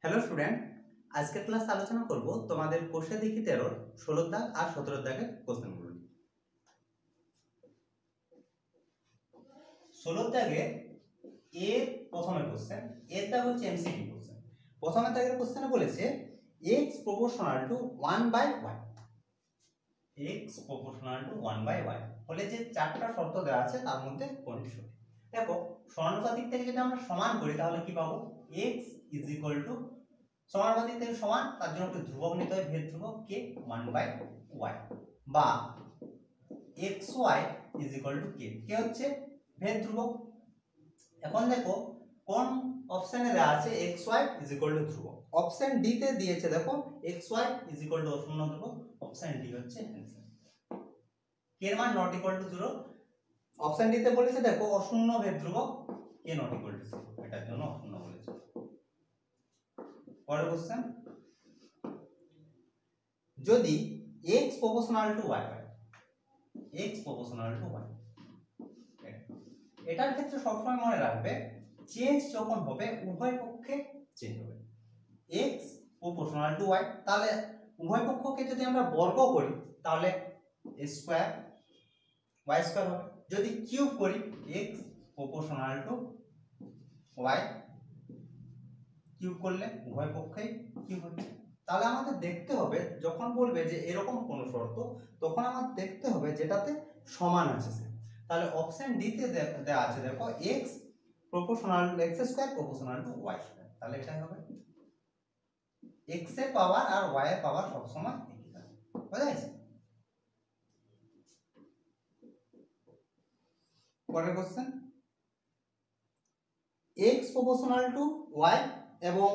Hello student, আজকের class আলোচনা করব তোমাদের কোষে দেখি 13 16 দাগ আর 17 দাগের কোশ্চেনগুলো। 16 দাগে এ প্রথমের কোশ্চেন, এর দাগ হচ্ছে এমসিকিউ কোশ্চেন। প্রথমের দাগের কোশ্চেনে বলেছে x proportional two 1/y, x proportional two 1/y বলে যে চারটা শর্ত দেওয়া আছে তার মধ্যে কোনটি সঠিক। দেখো সমানুপাতিক থেকে যদি আমরা সমান করি তাহলে কি পাবো, x ইজ ইকুয়াল টু সমানুপাতিক থেকে সমান, তার জন্য একটু ধ্রুবক নিতে হয়, ভেদ ধ্রুবক k 1/y, বা xy is equal two k, k হচ্ছে ভেদ ধ্রুবক। এখন দেখো কোন অপশনে দেওয়া আছে xy ইজ ইকুয়াল টু ধ্রুবক, অপশন ডি তে দিয়েছে দেখো xy ইজ ইকুয়াল টু অশূন্য ধ্রুবক, অপশন ডি হচ্ছে অ্যানসার। k এর মান not equal to 0, option D তে বলেছে দেখো অশূন্য ভেদ ধ্রুবক, k নট ইকুয়াল টু 0, এটার জন্য অশূন্য বলেছে। পরের কোশ্চেন, যদি x প্রপোর্শনাল টু y হয়, x প্রপোর্শনাল টু y, এটার ক্ষেত্রে সবসময় মনে রাখবে চেঞ্জ যখন হবে উভয় পক্ষে চেঞ্জ হবে। x প্রপোর্শনাল টু y, তাহলে উভয় পক্ষকে যদি আমরা বর্গ করি তাহলে স্কয়ার y স্কয়ার হবে। যদি কিউব করি x proportional two y, cube করলে উভয় পক্ষেই কিউব হচ্ছে। তাহলে আমাদের দেখতে হবে যখন বলবে যে এরকম কোন শর্ত, তখন আমাদের দেখতে হবে যেটাতে সমান আছে সে। তাহলে অপশন ডি তে দেওয়া আছে দেখো x proportional x square proportional to y square, তাহলে এটাই হবে। x এর পাওয়ার আর y এর পাওয়ার সব সময় একই থাকে, বুঝা গেছে? পরের question, x proportional two y এবং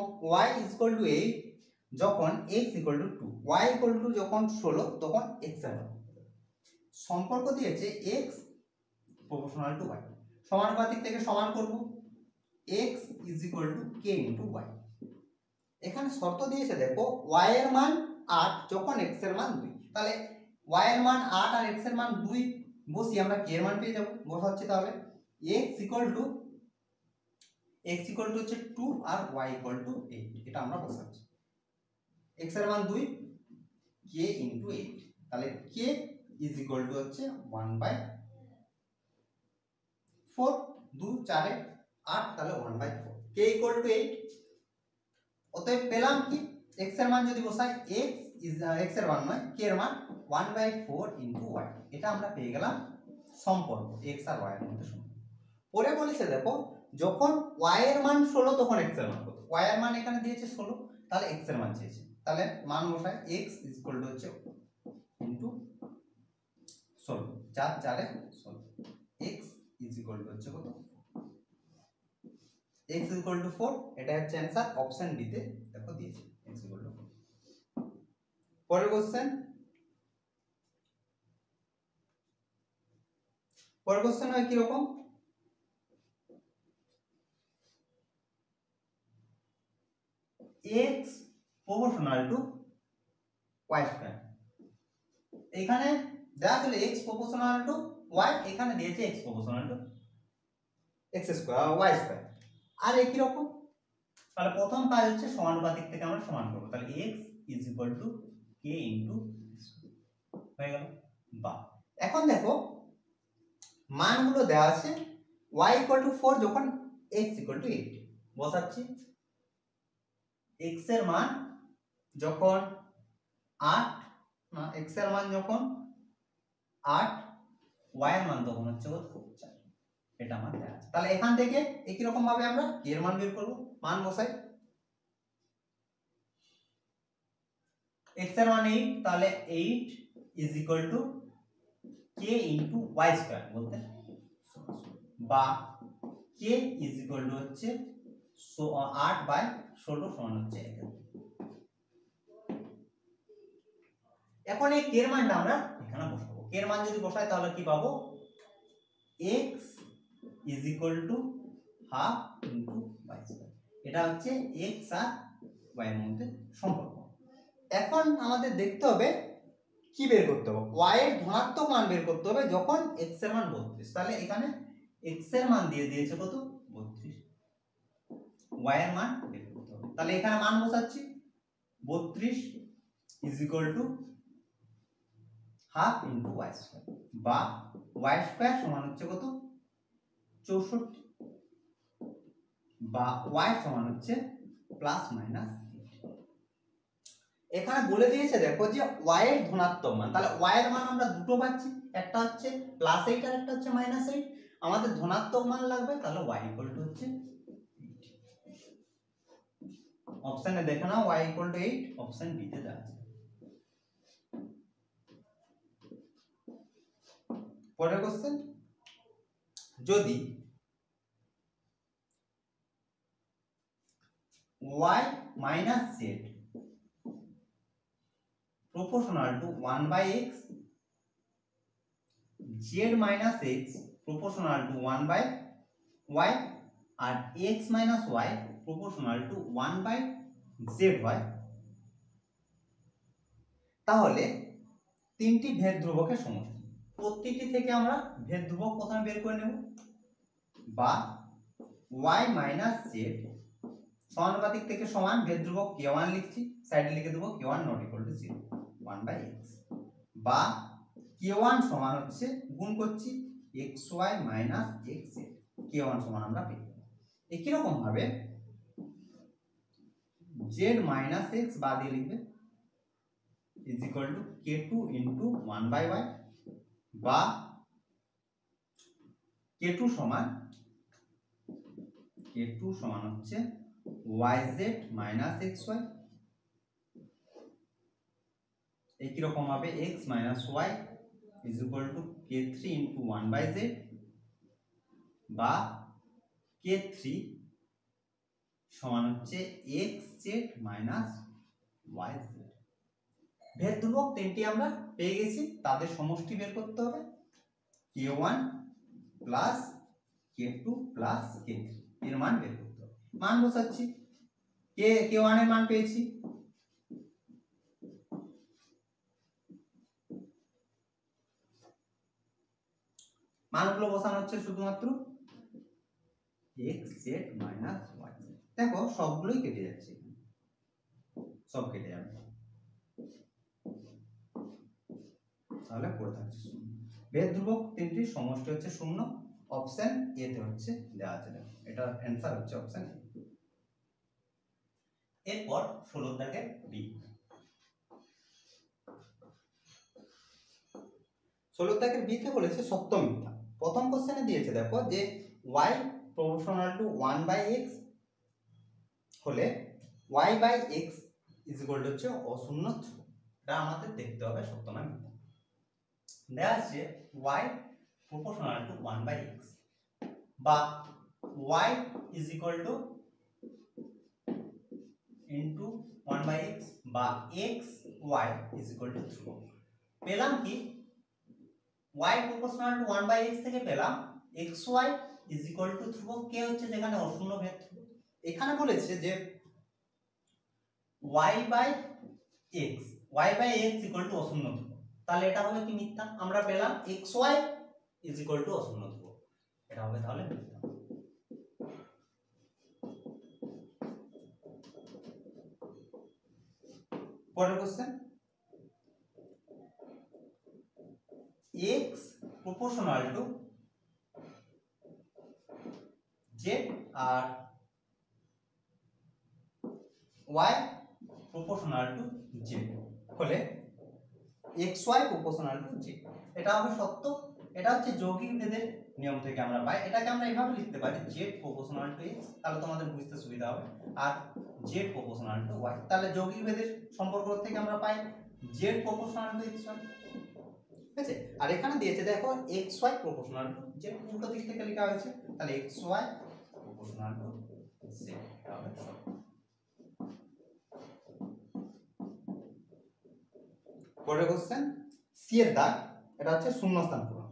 y ইজ ইকুয়াল টু 8 যখন x equal two 2, y equal two যখন 16 তখন x এর মান সম্পর্ক দিয়েছে x প্রপোর্শনাল টু y, সমানুপাতিক থেকে সমান করব, x is equal two k into y। এখানে শর্ত দিয়েছে দেখো y এর মান 8 যখন x এর মান 2, তাহলে y এর মান 8 আর x এর মান 2 বসি আমরা k এর মান পেয়ে যাব। বসাচ্ছি তাহলে x ইকুয়াল টু হচ্ছে 2 আর y ইকুয়াল টু 8, এটা আমরা বসাচ্ছি। x এর মান 2, k ইনটু 8, তাহলে k ইজ ইকুয়াল টু হচ্ছে 1/4, 2 4 8, তাহলে 1/4, k ইকুয়াল টু 8। অতএব পেলাম কি, x এর মান যদি বসাই x এর মান নয় k এর মান 1/4 ইনটু y, এটা আমরা পেয়ে গেলাম সম্পর্ক x আর y এর মধ্যে সম্পর্ক। পরে বলেছে দেখো যখন y এর মান 16 তখন x এর মান কত, y এর মান এখানে দিয়েছে 16, তাহলে x এর মান চেয়েছে, তাহলে মান বসাই x ইজ ইকুয়াল টু হচ্ছে into 16, 4 4 A 16, x is equal to হচ্ছে কত, x ইজ ইকুয়াল টু 4, এটা হচ্ছে आंसर, অপশন ডি তে দেখো দিয়েছে x ইকুয়াল টু 4। পরের কোশ্চেন, হয় কি রকম, x proportional two y square, এখানে দেয়া ছিল x প্রপোর্শনাল টু y, এখানে দিয়েছে x proportional to x square y square, আর একই রকম। তাহলে প্রথম কাজ হচ্ছে সমানুপাতিক থেকে আমরা সমান করব, তাহলে x is equal two k into হয়ে গেল। বা এখন দেখো মানগুলো দেওয়া আছে y ইকুয়াল টু 4 যখন x ইকুয়াল টু 8, বসাচ্ছি x এর মান যখন 8 না, x এর মান যখন 8, y এর মান তখন হচ্ছে কত 4, এটা আমার দেওয়া আছে। তাহলে এখান থেকে একই রকম ভাবে আমরা k এর মান বের করব, মান বসাই x এর মান 8, তাহলে 8 is equal two k into y square বলতে, বা k ইজ ইকুয়াল টু হচ্ছে 8/16 সমান হচ্ছে 1। এখন এই k এর মানটা আমরা এখানে বসাবো, k এর মান যদি বসাই তাহলে কি পাবো, x is equal to half into y square, এটা হচ্ছে x আর y এর মধ্যে সম্পর্ক। এখন আমাদের দেখতে হবে কি বের করতে হবে, y এর ধনাত্মক মান বের করতে হবে যখন x এর মান 32, তাহলে এখানে x এর মান দিয়ে দিয়েছে কত 32, y এর মান বের করতে হবে। তাহলে এখানে মান বসাচ্ছি 32 is equal to half into Y square, বা ওয়াই স্কোয়ার সমান হচ্ছে কত 64, বা ওয়াই সমান হচ্ছে প্লাস মাইনাস। এখানে বলে দিয়েছে দেখো যে ওয়াই এর ধনাত্মক মান, তাহলে ওয়াই এর মান আমরা দুটো পাচ্ছি, একটা হচ্ছে +8 আর একটা হচ্ছে -8। আমাদের ধনাত্মক মান লাগবে, তাহলে ওয়াই ইকুয়াল টু হচ্ছে 8। অপশনে দেখে নাও Y equal to 8, option B তে দেওয়া আছে। পরের কোশ্চেন, যদি y minus z proportional to 1/x, z minus x proportional to 1/y, R x minus y proportional to 1/z হয়, তাহলে তিনটি ভেদ ধ্রুবকের সমষ্টি। প্রত্যেকটি থেকে আমরা ভেদ ধ্রুবক প্রথমে বের করে নেব, বা y minus z সমানুপাতিক থেকে সমান ভেদ ধ্রুবক k1 লিখছি, সাইডে লিখে দেবো k1 not equal to 0 1/x, বা k1 সমান হচ্ছে গুণ করছি xy minus xz, k1 সমান আমরা পেয়ে যাব। একই রকম ভাবে z minus x বাদ দিয়ে লিখবে is equal to k2 into 1/y, বা k2 সমান হচ্ছে yz minus xy, একই রকম ভাবে x minus y is equal to k3 into 1/z, বা k3 সমান হচ্ছে xz minus yz। ভেদ ধ্রুবক তিনটি আমরা পেয়ে গেছি, তাদের সমষ্টি বের করতে হবে, k1 plus k2 plus k3 এর মান বের করতে হবে। মান বসাচ্ছি, k1 এর মান পেয়েছি মানগুলো বসানো হচ্ছে শুধুমাত্র xz minus yz। দেখো সবগুলোই কেটে যাচ্ছে, সব কেটে যাবে, তাহলে পড়ে থাকছে 0। ভেদ ধ্রুবক তিনটির সমষ্টি হচ্ছে 0, অপশন এ তে হচ্ছে দেওয়া আছে, দেখো এটার অ্যানসার হচ্ছে অপশন এ। এরপর 16 দাগের বি। 16 দাগের বি তে বলেছে সত্য মিথ্যা। প্রথম কোশ্চেনে দিয়েছে দেখো যে y proportional to 1/x হলে y/x is equal to হচ্ছে অশূন্য ধ্রুবক। এটা আমাদের দেখতে হবে সত্য না মিথ্যা। দেওয়া আছে y proportional to 1/x, বা y is equal to into 1/x, বা x y is equal to ধ্রুবক। পেলাম কি y proportional to 1/x থেকে পেলাম xy is equal to ধ্রুবক, কে হচ্ছে যেখানে অশূন্য ভেদ ধ্রুবক। এখানে বলেছে যে y/x equal to অশূন্য ধ্রুবক, তাহলে এটা হবে কি মিথ্যা। আমরা পেলাম xy is equal to অশূন্য ধ্রুবক, এটা হবে তাহলে মিথ্যা। পরের question, x proportional to z আর y proportional to z হলে xy proportional to z, এটা হবে সত্য। এটা হচ্ছে যৌগিক ভেদের নিয়ম থেকে আমরা পাই। এটাকে আমরা এইভাবে লিখতে পারি z proportional to x, তাহলে তোমাদের বুঝতে সুবিধা হবে, আর z proportional to y, তাহলে যৌগিক ভেদের সম্পর্ক থেকে আমরা পাই z proportional to xy, ঠিক আছে। আর এখানে দিয়েছে দেখো xy proportional to z, উল্টো দিক থেকে লেখা হয়েছে, তাহলে xy proportional to z, এটা হবে সত্য। পরের কোশ্চেন, সি এর দাগ, এটা হচ্ছে শূন্যস্থান পূরণ।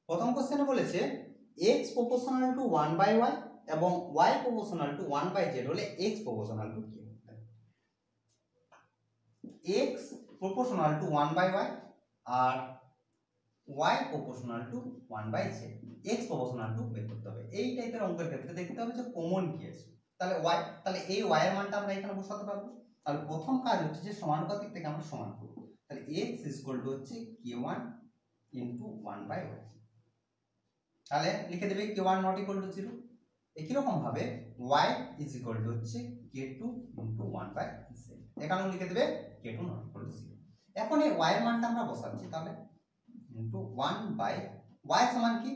প্রথম কোশ্চেনে বলেছে x proportional to 1/y এবং y proportional to 1/z হলে x proportional to কি হবে? x proportional to 1/y আর Y proportional to 1/z, x proportional to বের করতে হবে। এই টাইপের অঙ্কের ক্ষেত্রে দেখতে হবে যে কমন কি আছে। তাহলে y, তাহলে এই y এর মানটা আমরা এখানে বসাতে পারবো। তাহলে প্রথম কাজ হচ্ছে যে সমানুপাতিক থেকে আমরা সমান করব। তাহলে x হচ্ছে k1 ইনটু 1/y, তাহলে লিখে দেবে k1 নট ইকুয়াল টু 0। একই রকম ভাবে y হচ্ছে k2 ইনটু 1/z, এখানেও লিখে দেবে k2 নট ইকুয়াল টু 0। এখন এই y এর মানটা আমরা বসাচ্ছি, তাহলে ইনটু 1/y সমান কি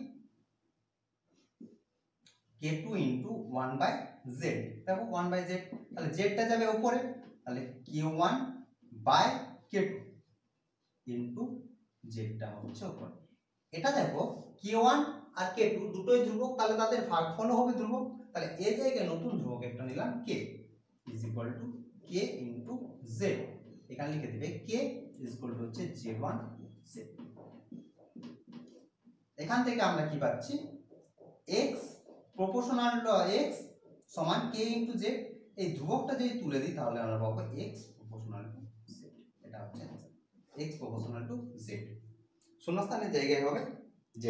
k2 ইনটু 1/z, দেখো 1/z, তাহলে z টা যাবে উপরে, তাহলে k1 by k2 into z টা হচ্ছে উপরে। এটা দেখো k1 আর k2 দুটোই ধ্রুবক, তাহলে তাদের ভাগফলও হবে ধ্রুবক। তাহলে এই জায়গায় নতুন ধ্রুবক একটা নিলাম k is equal two k into z, এখানে লিখে দেবে k ইজ ইকুয়াল টু হচ্ছে z1 z। এখান থেকে আমরা কি পাচ্ছি, x প্রপোর্শনাল x সমান k ইনটু z, এই ধ্রুবকটা যদি তুলে দিই তাহলে আমরা পাবো x প্রপোর্শনাল টু z, এটা হচ্ছে x প্রপোর্শনাল টু z, শূন্যস্থানের জায়গায় হবে z।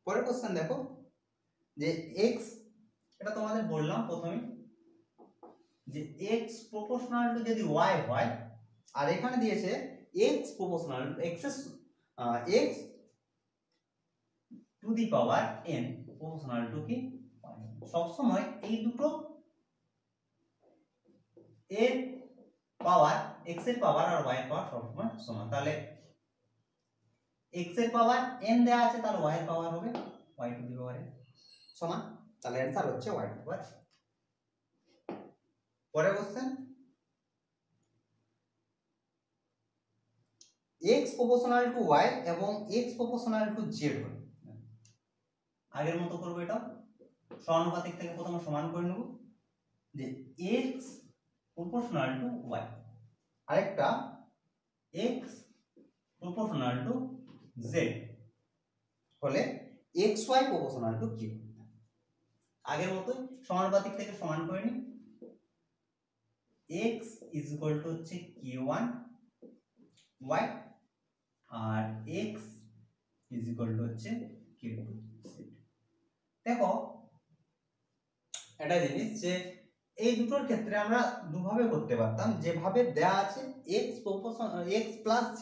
পরের কোশ্চেন দেখো যে x, এটা তোমাদের বললাম প্রথমে যে x প্রপোর্শনাল টু যদি y হয়, আর এখানে দিয়েছে x proportional x to the power n proportional to কি সব সময় এই দুটো এর পাওয়ার, x এর পাওয়ার আর y এর পাওয়ার সব সময় সমান। তাহলে x এর পাওয়ার n দেয়া আছে, তাহলে y এর পাওয়ার হবে y to the power n সমান, তাহলে आंसर হচ্ছে y টু দি পাওয়ার। পরের question, x proportional two y এবং x প্রপোর্শনাল টু z হয়, আগের মতো করব, এটা সমানুপাতিক থেকে প্রথমে সমান করে নেব যে x প্রপোর্শনাল টু y, আরেকটা x প্রপোর্শনাল টু z হলে xy প্রপোর্শনাল টু q, আগের মতো সমানুপাতিক থেকে সমান করে নিই। x ইজ ইকুয়াল টু হচ্ছে k1 y আর x ইজ ইকুয়াল টু হচ্ছে k2 z। দেখো এটা জিনিস যে এই দুটোর ক্ষেত্রে আমরা দুভাবে করতে পারতাম, যেভাবে দেয়া আছে x proportional x plus z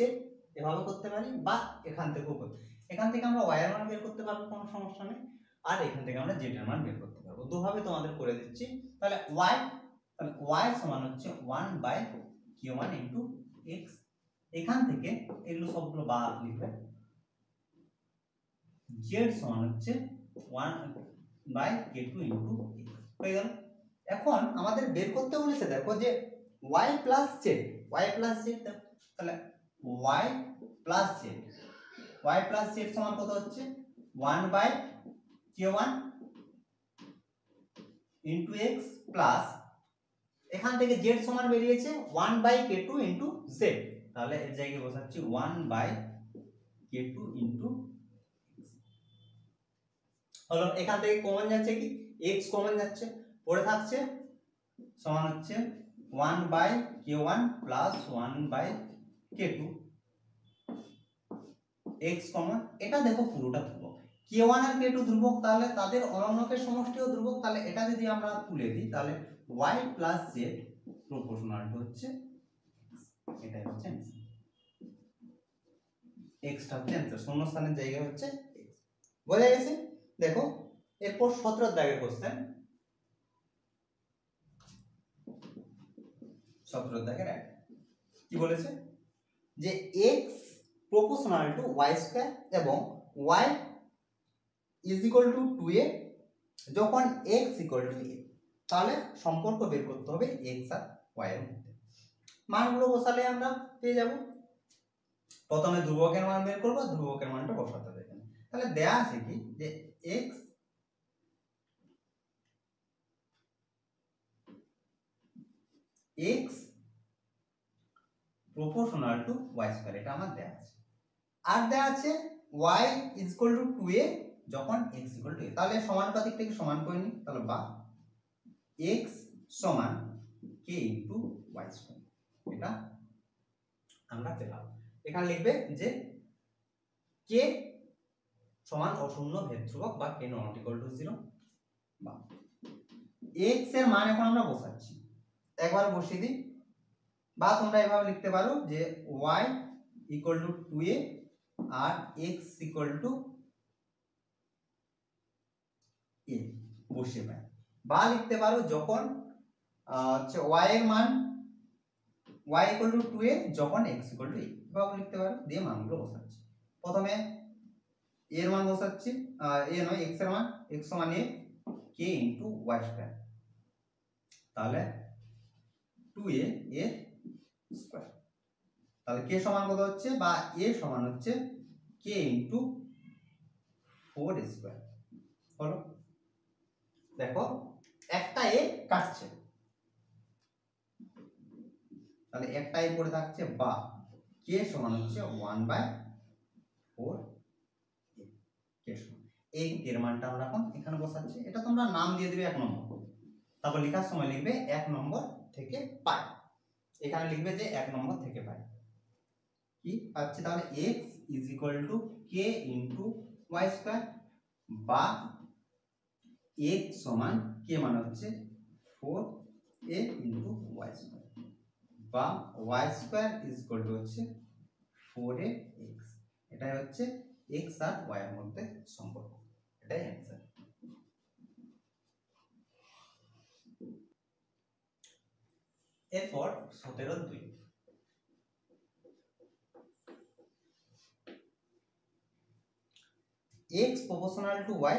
এভাবে করতে পারি, বা এখান থেকেও করতে, এখান থেকে আমরা y এর মান বের করতে পারবো, কোনো সমস্যা নেই, আর এখান থেকে আমরা z এর মান বের করতে পারবো, দুভাবে তোমাদের করে দিচ্ছি। তাহলে y সমান হচ্ছে 1/k1 ইনটু x, এখান থেকে এগুলো সবগুলো বাদ লিখবে, z সমান হচ্ছে 1/k2 ইনটু x হয়ে গেল। এখন আমাদের বের করতে বলেছে দেখো যে y প্লাস z, তাহলে y প্লাস z সমান কত হচ্ছে 1/k1 ইনটু x প্লাস, এখান থেকে z সমান বেরিয়েছে 1/k2 ইনটু z, তাহলে এর জায়গায় বসাচ্ছি 1/k2 ইনটু হলো। এখান থেকে কমন যাচ্ছে কি x কমন যাচ্ছে, পড়ে থাকছে সমান হচ্ছে 1/k1 plus 1/k2 x common, এটা দেখো পুরোটা ধ্রুবক, k1 আর k2 ধ্রুবক, তাহলে তাদের অনন্যকের সমষ্টিও ধ্রুবক, তাহলে এটা যদি আমরা তুলে দিই তাহলে y plus z proportional to হচ্ছে এটাই হচ্ছে x টা হচ্ছে आंसर, শূন্যস্থানের জায়গায় হচ্ছে x, বোঝা গেছে। দেখো এরপর 17 দাগের কোশ্চেন, 17 দাগের কি বলেছে যে x proportional two y square এবং y is equal to 2a যখন x ইকুয়াল টু a, তাহলে সম্পর্ক বের করতে হবে x আর y এর মধ্যে। মানগুলো বসালে আমরা পেয়ে যাব, প্রথমে ধ্রুবকের মান বের করব, ধ্রুবকের মানটা বসাতে হবে এখানে। তাহলে দেয়া আছে কি যে x proportional two y square, এটা আমার দেয়া আছে, আর দেয়া আছে y is equal to 2a যখন x ইকুয়াল টু a, তাহলে সমানুপাতিক থেকে সমান করে নিই, তাহলে বা x সমান k ইনটু y স্কয়ার, এটা আমরা পেলাম। এখানে লিখবে যে কে সমান অশূন্য ভেদ ধ্রুবক বা কে নট ইকুয়াল টু 0, বা x এর মান এখন আমরা বসাচ্ছি, একবার বসিয়ে দিই, বা তোমরা এভাবে লিখতে পারো যে y ইকুয়াল টু 2a আর x ইকুয়াল টু a বসিয়ে পাই, বা লিখতে পারো যখন হচ্ছে y এর মান y ইকুয়াল টু 2a যখন x ইকুয়াল টু a, এভাবে লিখতে পারো, দিয়ে মানগুলো বসাচ্ছি। প্রথমে a এর মান বসাচ্ছি, a নয় x এর মান, x সমান a k into y square, তাহলে 2a a স্কয়ার, তাহলে k সমান কত হচ্ছে, বা a সমান হচ্ছে k ইনটু 4 স্কয়ার। হলো, দেখো একটা a কাটছে, তাহলে একটা a পড়ে থাকছে, বা k সমান হচ্ছে 1/4 k সমান এই এর মানটা আমরা এখন এখানে বসাচ্ছি। এটা তোমরা নাম দিয়ে দিবে 1 নম্বর, তারপর লেখার সময় লিখবে 1 নম্বর থেকে পাই, এখানে লিখবে যে 1 নম্বর থেকে পাই কি পাচ্ছি, তাহলে x is equal two k into y square, বা x সমান k মানে হচ্ছে 4a ইনটু y স্কয়ার, বা y square is equal to হচ্ছে 4ax। এটাই হচ্ছে x আর y এর মধ্যে সম্পর্ক, এটাই অ্যানসার। এরপর 17(2), x proportional to y,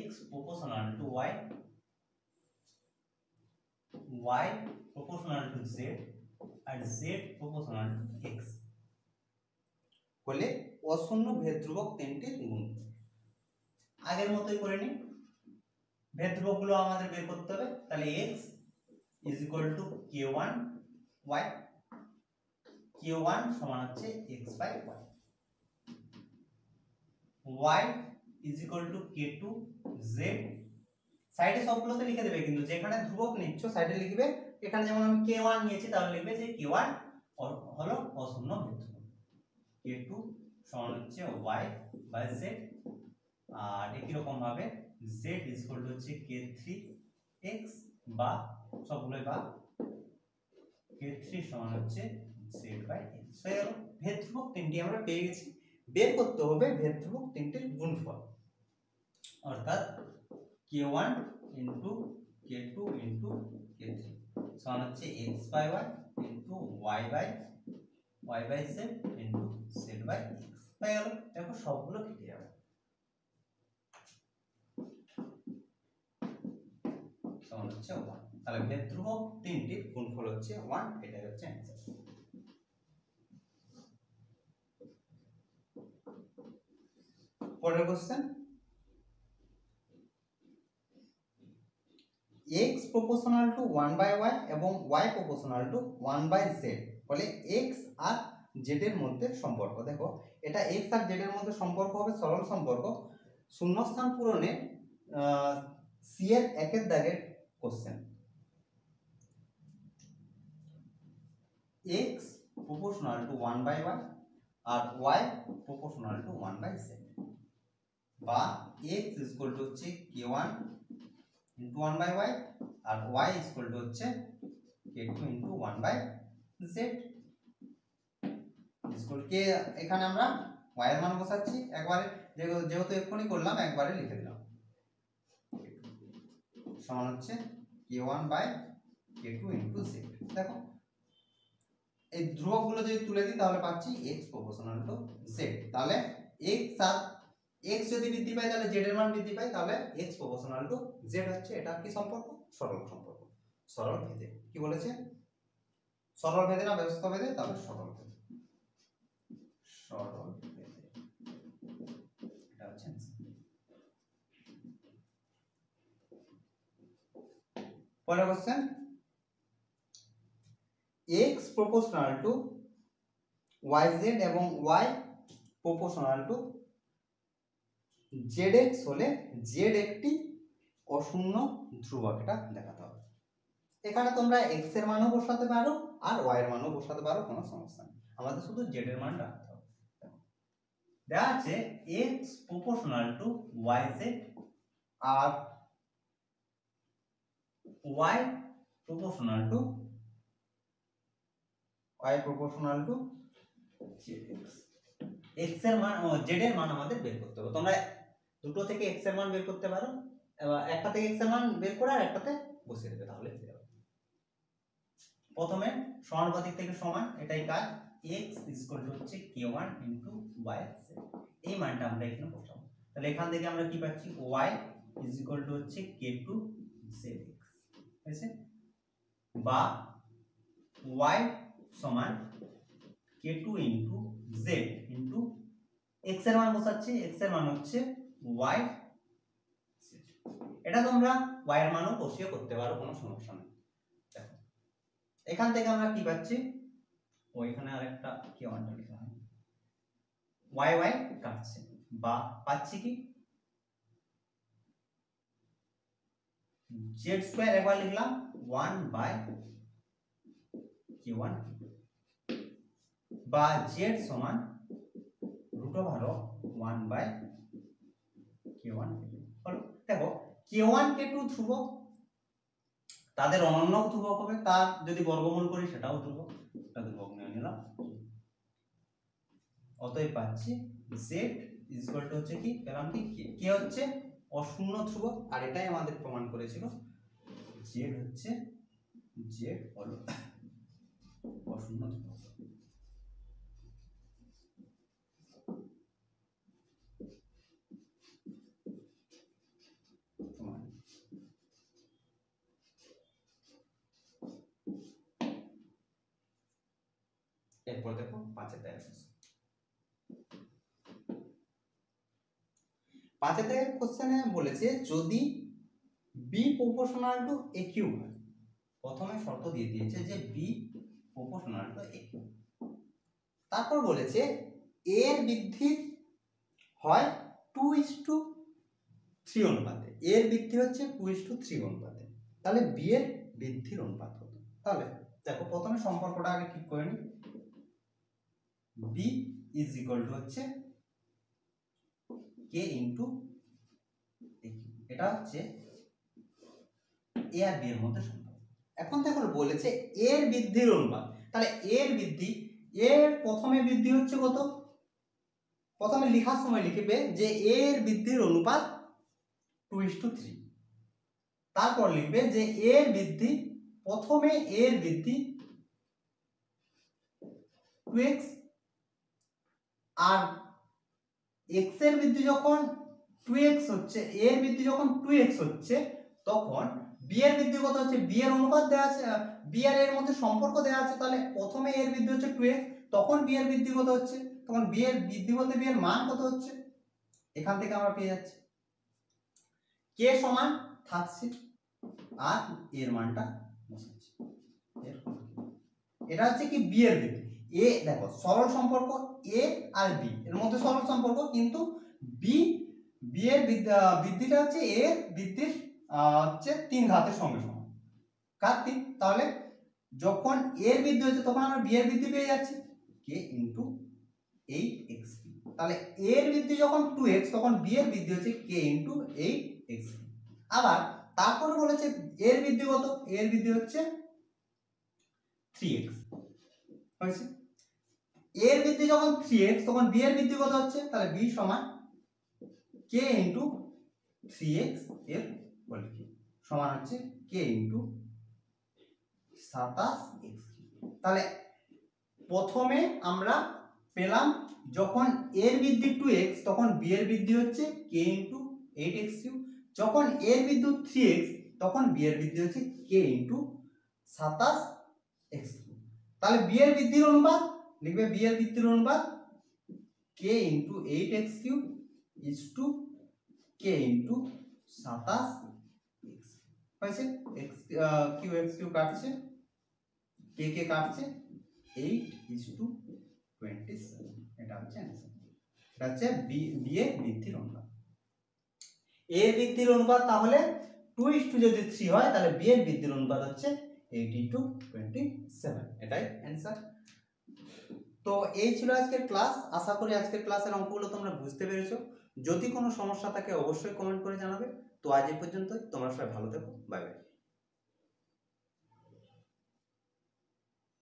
x proportional to y, y proportional to z R z proportional to x হলে অশূন্য ভেদ ধ্রুবক তিনটির গুণ। আগের মতোই করে নিই, ভেদ ধ্রুবকগুলো আমাদের বের করতে হবে, তাহলে x is equal to k1 y, k1 সমান হচ্ছে x by y, y is equal to k2 z, সাইডে সবগুলোতে লিখে দেবে, কিন্তু যেখানে ধ্রুবক নিচ্ছ সাইডে লিখবে, এখানে যেমন আমি k1 নিয়েছি তাহলে লিখবে যে k1 হলো অশূন্য ভেদ ধ্রুবক, k2 সমান হচ্ছে y by z, আর একই রকম ভাবে z is equal to হচ্ছে k3x, বা সবগুলোই বা k3 সমান হচ্ছে z by x। হয়ে গেল, ভেদ ধ্রুবক তিনটি আমরা পেয়ে গেছি, বের করতে হবে ভেদ ধ্রুবক তিনটির গুণফল, অর্থাৎ k1 into k2 into k3 সমান হচ্ছে x by y into y by z into z by x। হয়ে গেল, দেখো সবগুলো কেটে যাবে, সমান হচ্ছে 1। তাহলে ভেদ ধ্রুবক তিনটির গুণফল হচ্ছে 1, এটাই হচ্ছে অ্যানসার। পরের question, x proportional to 1/y এবং y proportional to 1/z বলে x আর z এর মধ্যে সম্পর্ক। দেখো এটা x আর z এর মধ্যে সম্পর্ক হবে সরল সম্পর্ক, শূন্যস্থান পূরণে c এর একের দাগের question. x proportional to 1/y আর y proportional to 1/z, বা x is equal to হচ্ছে k1 into 1/y আর y is equal to হচ্ছে k2 into 1/z is equal k, এখানে আমরা y এর মান বসাচ্ছি একবারে, যেহেতু এক্ষুনি করলাম একবারে লিখে দিলাম, সমান হচ্ছে k1 by k2 into z। দেখো এই ধ্রুবকগুলো যদি তুলে দিই তাহলে পাচ্ছি x proportional to z, তাহলে x আর x যদি বৃদ্ধি পায় তাহলে z এর মান বৃদ্ধি পায়, তাহলে x proportional to z হচ্ছে, এটা কি সম্পর্ক, সরল সম্পর্ক, সরল ভেদে। কি বলেছে, সরল ভেদে না ব্যস্ত ভেদে, তাহলে সরল ভেদে, সরল ভেদে, এটা হচ্ছে পরের question, x proportional to yz এবং y proportional to zx হলে z একটি অশূন্য ধ্রুবক, এটা দেখাতে হবে। এখানে তোমরা x এর মানও বসাতে পারো আর y এর মানও বসাতে পারো, কোনো সমস্যা নেই। আমাদের শুধু z এর মান রাখতে হবে। দেওয়া আছে x প্রপোর্শনাল টু yz আর y proportional to zx। x এর মান z এর মান আমাদের বের করতে হবে। তোমরা দুটো থেকে x এর মান বের করতে পারো, একটা থেকে x এর মান বের করে আর একটাতে বসিয়ে দেবে, তাহলে হয়ে যাবে। প্রথমে সমানুপাতিক থেকে সমান, এটাই কাজ। x হচ্ছে k1 * yz, এই মানটা আমরা এখানে বসাবো। তাহলে এখান থেকে আমরা কি পাচ্ছি, y হচ্ছে k2 zx, ঠিক আছে, বা y সমান k2 * z x এর মান বসাচ্ছি, x এর মান হচ্ছে y। এটা তোমরা y এর মানও বসিয়ে করতে পারো, কোনো সমস্যা নেই। দেখো এখান থেকে আমরা কি পাচ্ছি, ওইখানে আরেকটা k1 টা লিখা হয়, y y কাটছে, বা পাচ্ছি কি z2 একবার লিখলাম 1/k1, বা z সমান √1/k1। হলো। দেখো k1 k2 ধ্রুবক, তাদের অনন্য ধ্রুবক হবে, তার যদি বর্গমূল করি সেটাও ধ্রুবক, এটা ধ্রুবক নিয়ে নিলাম। অতএব পাচ্ছি z হচ্ছে কি, পেলাম কি k হচ্ছে অশূন্য ধ্রুবক, আর এটাই আমাদের প্রমাণ করেছিল z হলো অশূন্য ধ্রুবক। এরপর দেখো 5 এর কোশ্চেনে বলেছে যদি b প্রপোর্শনাল টু aq হয়, প্রথমে শর্ত দিয়ে দিয়েছে যে b প্রপোর্শনাল টু aq, তারপর বলেছে এর বৃদ্ধি হয় 2:3 অনুপাতে, এর বৃদ্ধি হচ্ছে 2:3 অনুপাতে, তাহলে b এর বৃদ্ধির অনুপাত কত। তাহলে দেখো প্রথমে সম্পর্কটা আগে ঠিক করে নিই, b হচ্ছে k * aq, এটা হচ্ছে a আর b এর মধ্যে সম্পর্ক। এখন দেখো বলেছে এর বৃদ্ধির অনুপাত, তাহলে এর বৃদ্ধি, এর প্রথমে বৃদ্ধি হচ্ছে কত, প্রথমে লেখার সময় লিখবে যে এর বৃদ্ধির অনুপাত 2:3, তারপর লিখবে যে এর বৃদ্ধি, প্রথমে এর বৃদ্ধি 2x, আর x এর বৃদ্ধি যখন 2x হচ্ছে, এর বৃদ্ধি যখন 2x হচ্ছে, তখন b এর বৃদ্ধি কত হচ্ছে, b এর অনুপাত দেওয়া আছে, b আর এর মধ্যে সম্পর্ক দেওয়া আছে, তাহলে প্রথমে এর বৃদ্ধি হচ্ছে 2x, তখন b এর বৃদ্ধি কত হচ্ছে, তখন b এর বৃদ্ধি বলতে b এর মান কত হচ্ছে, এখান থেকে আমরা পেয়ে যাচ্ছি k সমান থাকছে আর এর মানটা বসাচ্ছি। এটা হচ্ছে কি b এর বৃদ্ধি, a দেখো সরল সম্পর্ক a আর b এর মধ্যে সরল সম্পর্ক, কিন্তু b এর বৃদ্ধিটা হচ্ছে a এর বৃদ্ধির হচ্ছে 3 ঘাতের সঙ্গে সমান, কার 3, তাহলে যখন এর বৃদ্ধি হচ্ছে তখন আমরা b এর বৃদ্ধি পেয়ে যাচ্ছি k * 8x, তাহলে এর বৃদ্ধি যখন 2x তখন b এর বৃদ্ধি হচ্ছে k * 8x। আবার তারপরে বলেছে এর বৃদ্ধি কত, এর বৃদ্ধি হচ্ছে 3x, হয়েছে, এর বৃদ্ধি যখন 3x তখন b এর বৃদ্ধি কত হচ্ছে, তাহলে b সমান k * 3x এর সমান হচ্ছে k * 27x। তাহলে প্রথমে আমরা পেলাম যখন এর বৃদ্ধি 2x তখন b এর বৃদ্ধি হচ্ছে k * 8x3, যখন এর বৃদ্ধি 3x তখন b এর বৃদ্ধি হচ্ছে k * 27x3। তাহলে b এর বৃদ্ধির অনুপাত লিখবে, b এর বৃদ্ধির অনুপাত k * 8x3 k * 27x, হয়েছে, x q কাটছে, k কাটছে, 8:27, এটা হচ্ছে आंसर। এটা হচ্ছে b এর বৃদ্ধির অনুপাত। a এর বৃদ্ধির অনুপাত তাহলে 2:3 যদি 3 হয়, তাহলে b এর বৃদ্ধির অনুপাত হচ্ছে 8:27, এটাই आंसर। তো এই ছিল আজকের ক্লাস। আশা করি আজকের ক্লাসের অঙ্কগুলো তোমরা বুঝতে পেরেছো। যদি কোনো সমস্যা থাকে অবশ্যই কমেন্ট করে জানাবে। তো আজ এই পর্যন্তই, তোমরা সবাই ভালো থেকো, বাই বাই।